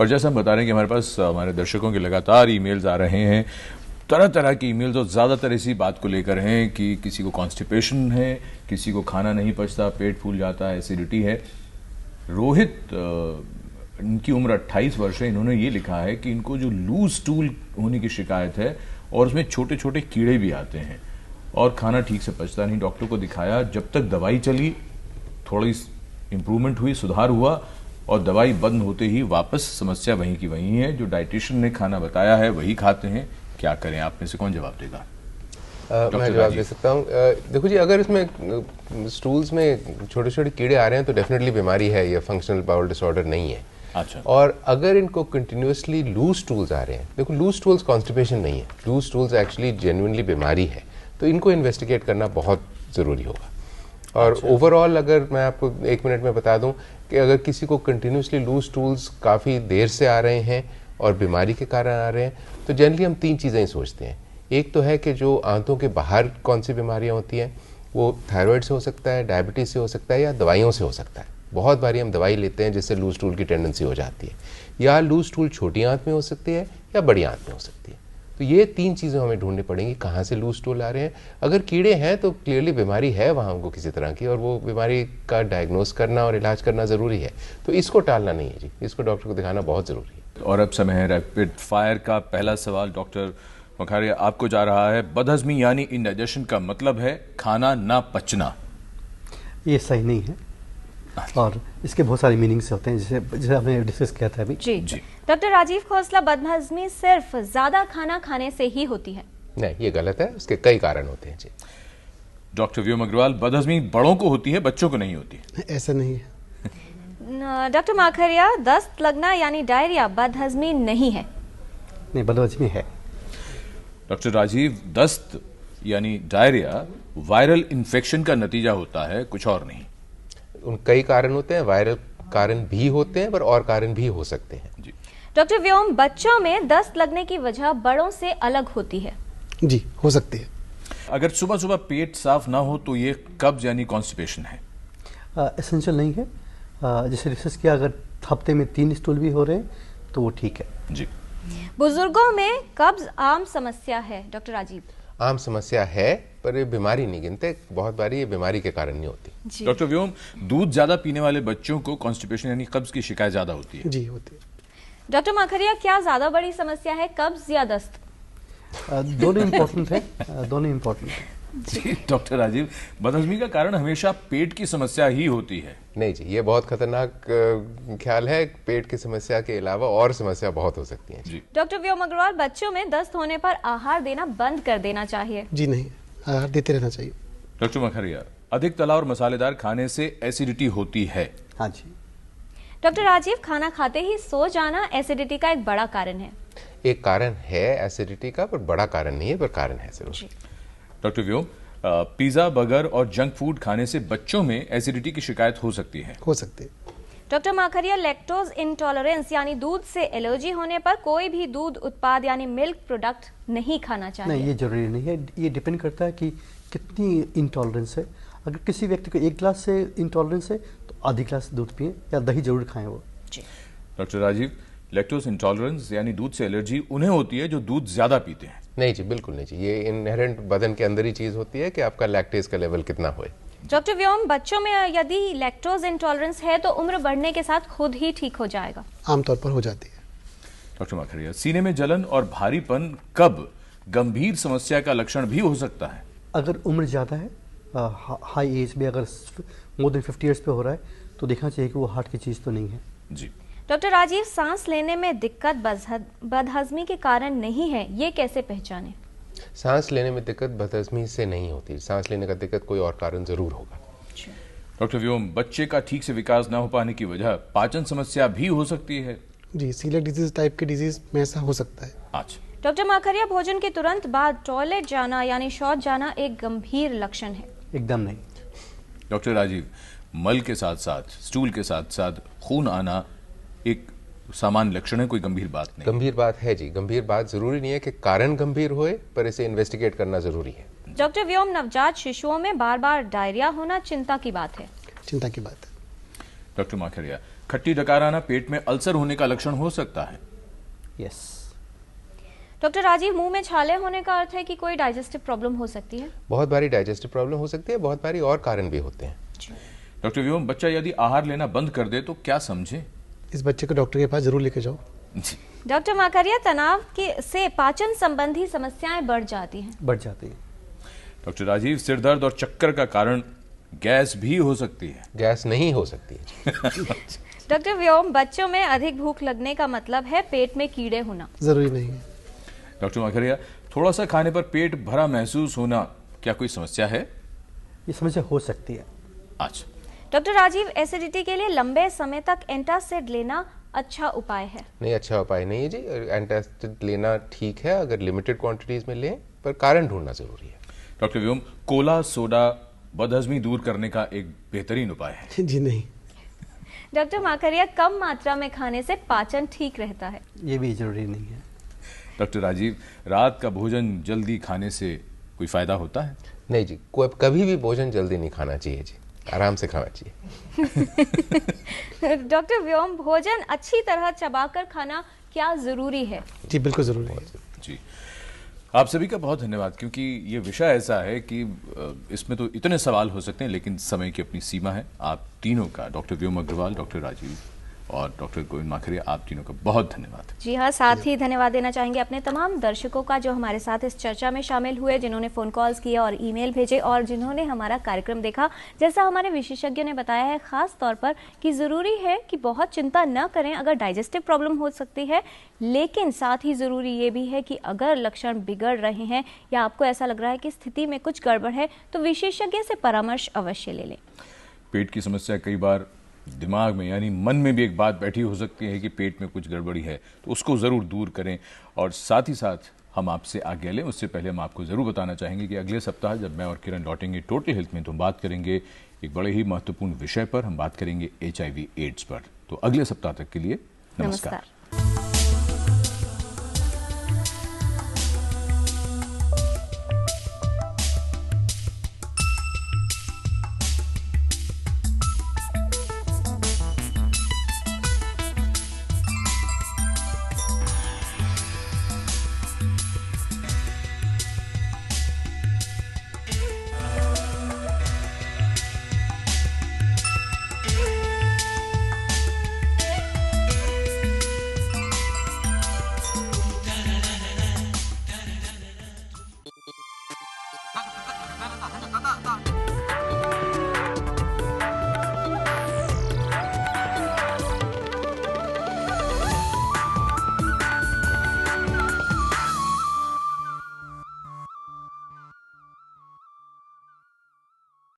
और जैसा हम बता रहे हैं कि हमारे पास हमारे दर्शकों के लगातार ईमेल्स आ रहे हैं, तरह तरह की ईमेल्स, और ज़्यादातर इसी बात को लेकर हैं कि किसी को कॉन्स्टिपेशन है, किसी को खाना नहीं पचता, पेट फूल जाता है, एसिडिटी है। रोहित, इनकी उम्र 28 वर्ष है, इन्होंने ये लिखा है कि इनको जो लूज स्टूल होने की शिकायत है और उसमें छोटे छोटे कीड़े भी आते हैं और खाना ठीक से पचता नहीं। डॉक्टर को दिखाया, जब तक दवाई चली थोड़ी इंप्रूवमेंट हुई, सुधार हुआ, और दवाई बंद होते ही वापस समस्या वहीं की वहीं है। जो डाइटिशियन ने खाना बताया है वही खाते हैं। क्या करें? आप में से कौन जवाब देगा? मैं जवाब दे सकता हूँ। देखो जी, अगर इसमें स्टूल्स में छोटे छोटे कीड़े आ रहे हैं तो डेफिनेटली बीमारी है, ये फंक्शनल बाउल डिसऑर्डर नहीं है। अच्छा। और अगर इनको कंटिन्यूसली लूज स्टूल्स आ रहे हैं, देखो लूज स्टूल्स कॉन्स्टिपेशन नहीं है, लूज स्टूल्स एक्चुअली जेन्युइनली बीमारी है, तो इनको इन्वेस्टिगेट करना बहुत ज़रूरी होगा। और ओवरऑल अगर मैं आपको 1 मिनट में बता दूं कि अगर किसी को कंटिन्यूसली लूज स्टूल्स काफ़ी देर से आ रहे हैं और बीमारी के कारण आ रहे हैं, तो जनरली हम 3 चीज़ें ही सोचते हैं। एक तो है कि जो आंतों के बाहर कौन सी बीमारियां होती हैं, वो थायराइड से हो सकता है, डायबिटीज़ से हो सकता है, या दवाइयों से हो सकता है। बहुत बारी हम दवाई लेते हैं जिससे लूज स्टूल की टेंडेंसी हो जाती है, या लूज स्टूल छोटी आंत में हो सकती है या बड़ी आंत में हो सकती है। तो ये 3 चीज़ें हमें ढूंढनी पड़ेंगी, कहाँ से लूज स्टूल आ रहे हैं। अगर कीड़े हैं तो क्लियरली बीमारी है वहाँ उनको किसी तरह की, और वो बीमारी का डायग्नोस करना और इलाज करना ज़रूरी है। तो इसको टालना नहीं है जी, इसको डॉक्टर को दिखाना बहुत ज़रूरी है। और अब समय है रैपिड फायर का। पहला सवाल डॉक्टर मखारिया आपको जा रहा है। बदहजमी यानी इंडाइजेशन का मतलब है खाना ना पचना। ये सही नहीं है, और इसके बहुत सारे मीनिंग्स होते हैं, जैसे हमने डिस्कस किया था अभी। जी। डॉक्टर राजीव खोसला, बदहजमी सिर्फ ज्यादा खाना खाने से ही होती है? नहीं, ये गलत है, उसके कई कारण होते हैं जी। डॉक्टर व्योम अग्रवाल, बदहजमी बड़ों को होती है, बच्चों को नहीं होती? ऐसा नहीं है। डॉक्टर माखरिया, दस्त लगना यानी डायरिया बदहजमी नहीं है? नहीं, बदहजमी है। डॉक्टर राजीव, दस्त यानी डायरिया वायरल इन्फेक्शन का नतीजा होता है, कुछ और नहीं? उन कई कारण होते हैं, वायरल कारण भी होते हैं, पर और कारण भी हो सकते हैं जी। डॉक्टर व्योम, बच्चों में दस्त लगने की वजह बड़ों से अलग होती है? जी, हो सकती है। अगर सुबह सुबह पेट साफ ना हो तो ये कब्ज यानी कॉन्स्टिपेशन है? एसेंशियल नहीं है। जैसे रिसर्च किया, अगर हफ्ते में 3 स्टूल भी हो रहे हैं तो वो ठीक है जी। बुजुर्गों में कब्ज आम समस्या है डॉक्टर राजीव? आम समस्या है, पर ये बीमारी नहीं गिनते, बहुत बारी ये बीमारी के कारण नहीं होती। डॉक्टर व्योम, दूध ज्यादा पीने वाले बच्चों को कॉन्स्टिपेशन यानी कब्ज की शिकायत ज्यादा होती है? जी, होती है। डॉक्टर माखरिया, क्या ज्यादा बड़ी समस्या है, कब्ज या दस्त? दोनों इम्पोर्टेंट है, दोनों इम्पोर्टेंट है जी। डॉक्टर राजीव, बदहजमी का कारण हमेशा पेट की समस्या ही होती है? नहीं जी, ये बहुत खतरनाक ख्याल है। पेट की समस्या के अलावा और समस्या बहुत हो सकती है जी। डॉक्टर व्योम अग्रवाल, बच्चों में दस्त होने पर आहार देना बंद कर देना चाहिए? जी नहीं, आहार देते रहना चाहिए। डॉक्टर मखरिया, अधिक तला और मसालेदार खाने से एसिडिटी होती है? हाँ जी। डॉक्टर राजीव, खाना खाते ही सो जाना एसिडिटी का एक बड़ा कारण है? एक कारण है एसिडिटी का, पर बड़ा कारण नहीं है, पर कारण है जरूर। डॉक्टर व्योम, पिज्जा, बर्गर और जंक फूड खाने से बच्चों में एसिडिटी की शिकायत हो सकती है? हो सकती है। डॉक्टर माखरिया, लैक्टोज इंटॉलरेंस यानी दूध से एलर्जी होने पर कोई भी दूध उत्पाद यानी मिल्क प्रोडक्ट नहीं खाना चाहिए? नहीं, ये जरूरी नहीं है। ये डिपेंड करता है कि कितनी इंटॉलरेंस है। अगर किसी व्यक्ति को 1 गिलास से इंटॉलरेंस है तो आधी गिलास दूध पिए या दही जरूर खाएं वो। डॉक्टर राजीव, लैक्टोज इंटॉलरेंस यानी दूध से एलर्जी उन्हें होती है जो दूध ज्यादा पीते हैं? नहीं जी, बिल्कुल नहीं जी, ये इनहेरेंट बदन के अंदर ही चीज होती है कि आपका लैक्टेज का लेवल कितना होए। डॉक्टर व्योम, बच्चों में यदि लैक्टोज इंटॉलरेंस है तो उम्र बढ़ने के साथ खुद ही ठीक हो जाएगा? आमतौर पर हो जाती है। डॉक्टर माखरिया, सीने में जलन और भारीपन कब गंभीर समस्या का लक्षण भी हो सकता है? अगर उम्र ज़्यादा है, हाई एज में अगर मोर देन 50 ईयर्स पे हो रहा है तो देखना चाहिए कि वो हार्ट की चीज़ तो नहीं है। जी। डॉक्टर राजीव, सांस लेने में दिक्कत बदहजमी के कारण नहीं है, ये कैसे पहचाने? सांस लेने में दिक्कत बदहजमी से नहीं होती, सांस लेने का दिक्कत कोई और कारण जरूर होगा। डॉक्टर व्योम, बच्चे का ठीक से विकास न हो पाने की वजह पाचन समस्या भी हो सकती है? जी, सीलिएक डिजीज टाइप के डिजीज में ऐसा हो सकता है। अच्छा। डॉक्टर माखरिया, भोजन के तुरंत बाद टॉयलेट जाना यानी शौच जाना एक गंभीर लक्षण है? एकदम नहीं। डॉक्टर राजीव, मल के साथ साथ स्टूल के साथ साथ खून आना एक सामान्य लक्षण है, कोई गंभीर बात नहीं? गंभीर बात है जी, गंभीर बात जरूरी नहीं है कि कारण गंभीर होए, पर इसे इन्वेस्टिगेट करना जरूरी है। डॉक्टर व्योम, नवजात शिशुओं में बार बार डायरिया होना चिंता की बात है? चिंता की बात है। डॉक्टर माखरिया, खट्टी डकार आना पेट में अल्सर होने का लक्षण हो सकता है। यस। डॉक्टर राजीव, मुंह में छाले होने का अर्थ है कि कोई डाइजेस्टिव प्रॉब्लम हो सकती है? बहुत बारी डाइजेस्टिव प्रॉब्लम हो सकती है, बहुत बारी और कारण भी होते हैं। डॉक्टर व्योम, बच्चा यदि आहार लेना बंद कर दे तो क्या समझे? इस बच्चे को डॉक्टर के पास जरूर लेके जाओ। जी। डॉक्टर माखरिया, तनाव से पाचन संबंधी समस्याएं बढ़ जाती हैं। बढ़ जाती है। डॉक्टर राजीव, सिर दर्द और चक्कर का कारण गैस भी हो सकती है। गैस नहीं हो सकती है। डॉक्टर व्योम, बच्चों में अधिक भूख लगने का मतलब है पेट में कीड़े होना? जरूरी नहीं है। डॉक्टर माखरिया, थोड़ा सा खाने पर पेट भरा महसूस होना क्या कोई समस्या है? ये समस्या हो सकती है। अच्छा। डॉक्टर राजीव, एसिडिटी के लिए लंबे समय तक एंटासिड लेना अच्छा उपाय है? नहीं, अच्छा उपाय नहीं है जी। एंटासिड लेना ठीक है अगर लिमिटेड क्वांटिटीज में लें, पर कारण ढूंढना जरूरी है। डॉक्टर व्योम, कोला सोडा बदहजमी दूर करने का एक बेहतरीन उपाय है? जी नहीं। डॉक्टर माखरिया, कम मात्रा में खाने से पाचन ठीक रहता है? ये भी जरूरी नहीं है। डॉक्टर राजीव, रात का भोजन जल्दी खाने से कोई फायदा होता है? नहीं जी, कभी भी भोजन जल्दी नहीं खाना चाहिए जी, आराम से खाना चाहिए। डॉक्टर व्योम, भोजन अच्छी तरह चबाकर खाना क्या जरूरी है? जी बिल्कुल जरूरी है। जी, आप सभी का बहुत धन्यवाद, क्योंकि ये विषय ऐसा है कि इसमें तो इतने सवाल हो सकते हैं लेकिन समय की अपनी सीमा है। आप तीनों का, डॉक्टर व्योम अग्रवाल, डॉक्टर राजीव और डॉक्टर गोविंद माखरिया, आप तीनों का बहुत धन्यवाद। जी हाँ, साथ ही धन्यवाद देना चाहेंगे अपने तमाम दर्शकों का जो हमारे साथ इस चर्चा में शामिल हुए, जिन्होंने फ़ोन कॉल्स किए और ईमेल भेजे और जिन्होंने हमारा कार्यक्रम देखा। जैसा हमारे विशेषज्ञों ने बताया है, ख़ास तौर पर कि ज़रूरी है कि बहुत चिंता न करें अगर डाइजेस्टिव प्रॉब्लम हो सकती है, लेकिन साथ ही ज़रूरी ये भी है कि अगर लक्षण बिगड़ रहे हैं या आपको ऐसा लग रहा है कि स्थिति में कुछ गड़बड़ है तो विशेषज्ञ से परामर्श अवश्य ले लें। पेट की समस्या कई बार दिमाग में यानी मन में भी एक बात बैठी हो सकती है कि पेट में कुछ गड़बड़ी है, तो उसको ज़रूर दूर करें। और साथ ही साथ हम आपसे आज्ञा लें उससे पहले हम आपको ज़रूर बताना चाहेंगे कि अगले सप्ताह जब मैं और किरण लौटेंगे टोटल हेल्थ में, तो हम बात करेंगे एक बड़े ही महत्वपूर्ण विषय पर। हम बात करेंगे HIV एड्स पर। तो अगले सप्ताह तक के लिए नमस्कार।